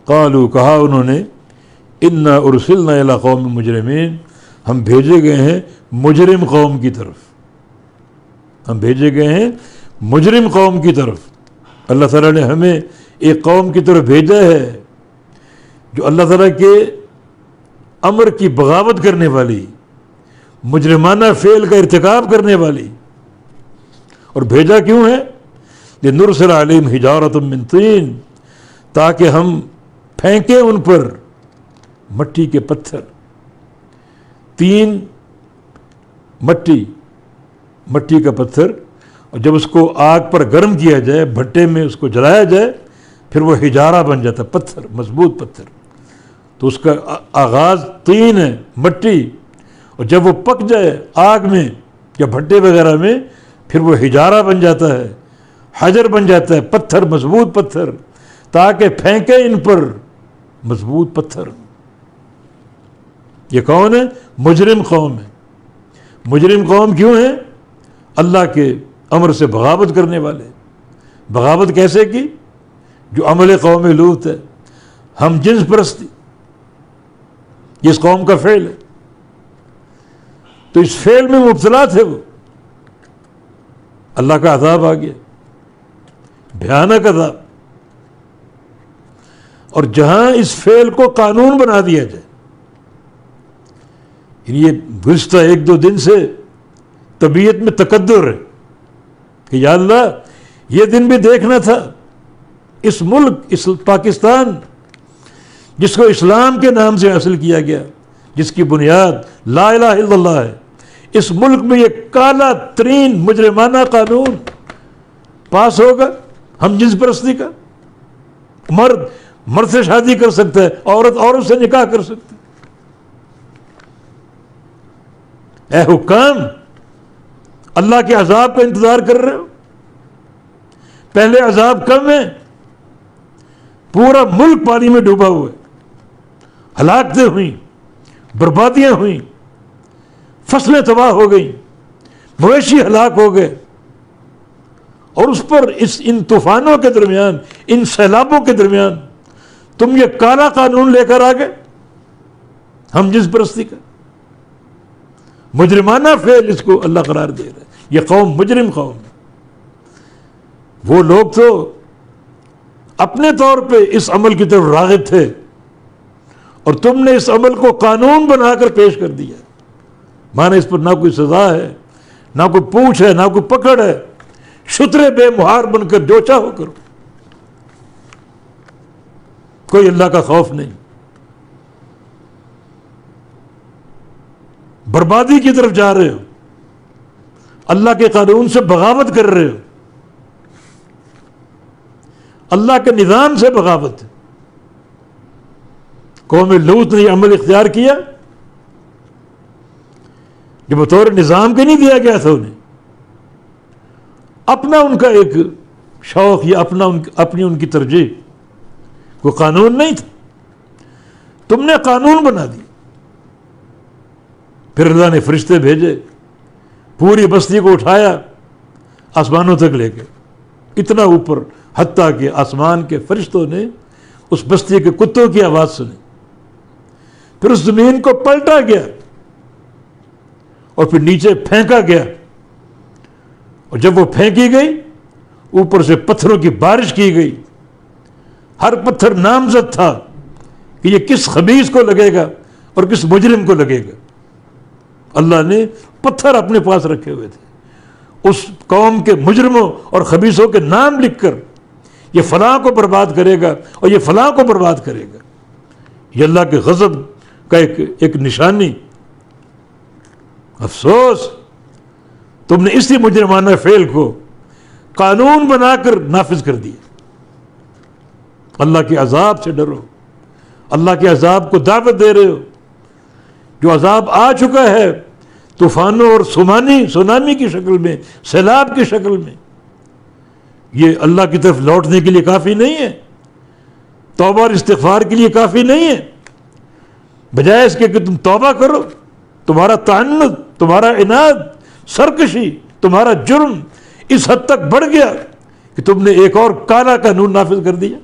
قالوا کہا انہوں نے انا ارسلنا الی قوم مجرمین ہم بھیجے گئے ہیں مجرم قوم کی طرف، ہم بھیجے گئے ہیں مجرم قوم کی طرف۔ اللہ تعالیٰ نے ہمیں ایک قوم کی طرف بھیجا ہے جو اللہ تعالیٰ کے امر کی بغاوت کرنے والی، مجرمانہ فعل کا ارتکاب کرنے والی۔ اور بھیجا کیوں ہے؟ لنرسل علیہم حجارۃ من طین، تاکہ ہم پھینکیں ان پر مٹی کے پتھر۔ تین مٹی کا پتھر، اور جب اس کو آگ پر گرم کیا جائے، بھٹے میں اس کو جلایا جائے، پھر وہ حجارہ بن جاتا ہے، پتھر، مضبوط پتھر۔ تو اس کا آغاز طین ہے، مٹی، اور جب وہ پک جائے آگ میں یا بھٹے وغیرہ میں، پھر وہ حجارہ بن جاتا ہے، حجر بن جاتا ہے، پتھر، مضبوط پتھر، تاکہ پھینکے ان پر مضبوط پتھر۔ یہ کون ہے؟ مجرم قوم ہے۔ مجرم قوم کیوں ہے؟ اللہ کے امر سے بغاوت کرنے والے۔ بغاوت کیسے کی؟ جو عمل قوم لوط ہے، ہم جنس پرستی، یہ اس قوم کا فعل ہے۔ تو اس فعل میں مبتلا تھے وہ، اللہ کا عذاب آ گیا، بھیانک عذاب۔ اور جہاں اس فعل کو قانون بنا دیا جائے، یہ گزشتہ ایک دو دن سے طبیعت میں تقدر ہے کہ یا اللہ یہ دن بھی دیکھنا تھا، اس ملک، اس پاکستان جس کو اسلام کے نام سے حاصل کیا گیا، جس کی بنیاد لا الہ الا اللہ ہے، اس ملک میں یہ کالا ترین مجرمانہ قانون پاس ہوگا ہم جنس پرستی کا۔ مرد سے شادی کر سکتا ہے، عورت سے نکاح کر سکتا ہے۔ اے حکام، اللہ کے عذاب کا انتظار کر رہے ہو؟ پہلے عذاب کم ہے، پورا ملک پانی میں ڈوبا ہوا ہے، ہلاکتیں ہوئیں، بربادیاں ہوئیں، فصلیں تباہ ہو گئیں، مویشی ہلاک ہو گئے، اور اس پر ان طوفانوں کے درمیان، ان سیلابوں کے درمیان تم یہ کالا قانون لے کر آ گئے ہم جنس پرستی کا۔ مجرمانہ فعل اس کو اللہ قرار دے رہا ہے۔ یہ قوم مجرم قوم ہے۔ وہ لوگ تو اپنے طور پہ اس عمل کی طرف راغب تھے، اور تم نے اس عمل کو قانون بنا کر پیش کر دیا، مانے اس پر نہ کوئی سزا ہے، نہ کوئی پوچھ ہے، نہ کوئی پکڑ ہے، شترے بے مہار بن کر جو چاہو کرو، کوئی اللہ کا خوف نہیں، بربادی کی طرف جا رہے ہو، اللہ کے قانون سے بغاوت کر رہے ہو، اللہ کے نظام سے بغاوت۔ قوم لوط نے یہ عمل اختیار کیا جو بطور نظام کے نہیں دیا گیا تھا انہیں، اپنا ان کا ایک شوق یا اپنی ان کی ترجیح، کوئی قانون نہیں تھا، تم نے قانون بنا دی۔ پھر اللہ نے فرشتے بھیجے، پوری بستی کو اٹھایا، آسمانوں تک لے گئے، اتنا اوپر، حتیٰ کہ آسمان کے فرشتوں نے اس بستی کے کتوں کی آواز سنی۔ پھر اس زمین کو پلٹا گیا اور پھر نیچے پھینکا گیا، اور جب وہ پھینکی گئی اوپر سے پتھروں کی بارش کی گئی، ہر پتھر نامزد تھا کہ یہ کس خبیث کو لگے گا اور کس مجرم کو لگے گا۔ اللہ نے پتھر اپنے پاس رکھے ہوئے تھے، اس قوم کے مجرموں اور خبیثوں کے نام لکھ کر، یہ فلاں کو برباد کرے گا اور یہ فلاں کو برباد کرے گا۔ یہ اللہ کے غضب کا ایک نشانی۔ افسوس تم نے اسی مجرمانہ فعل کو قانون بنا کر نافذ کر دیا۔ اللہ کے عذاب سے ڈرو، اللہ کے عذاب کو دعوت دے رہے ہو۔ جو عذاب آ چکا ہے طوفانوں اور سونامی کی شکل میں، سیلاب کی شکل میں، یہ اللہ کی طرف لوٹنے کے لیے کافی نہیں ہے، توبہ اور استغفار کے لیے کافی نہیں ہے۔ بجائے اس کے کہ تم توبہ کرو، تمہارا تعنت، تمہارا عناد، سرکشی، تمہارا جرم اس حد تک بڑھ گیا کہ تم نے ایک اور کالا قانون نافذ کر دیا۔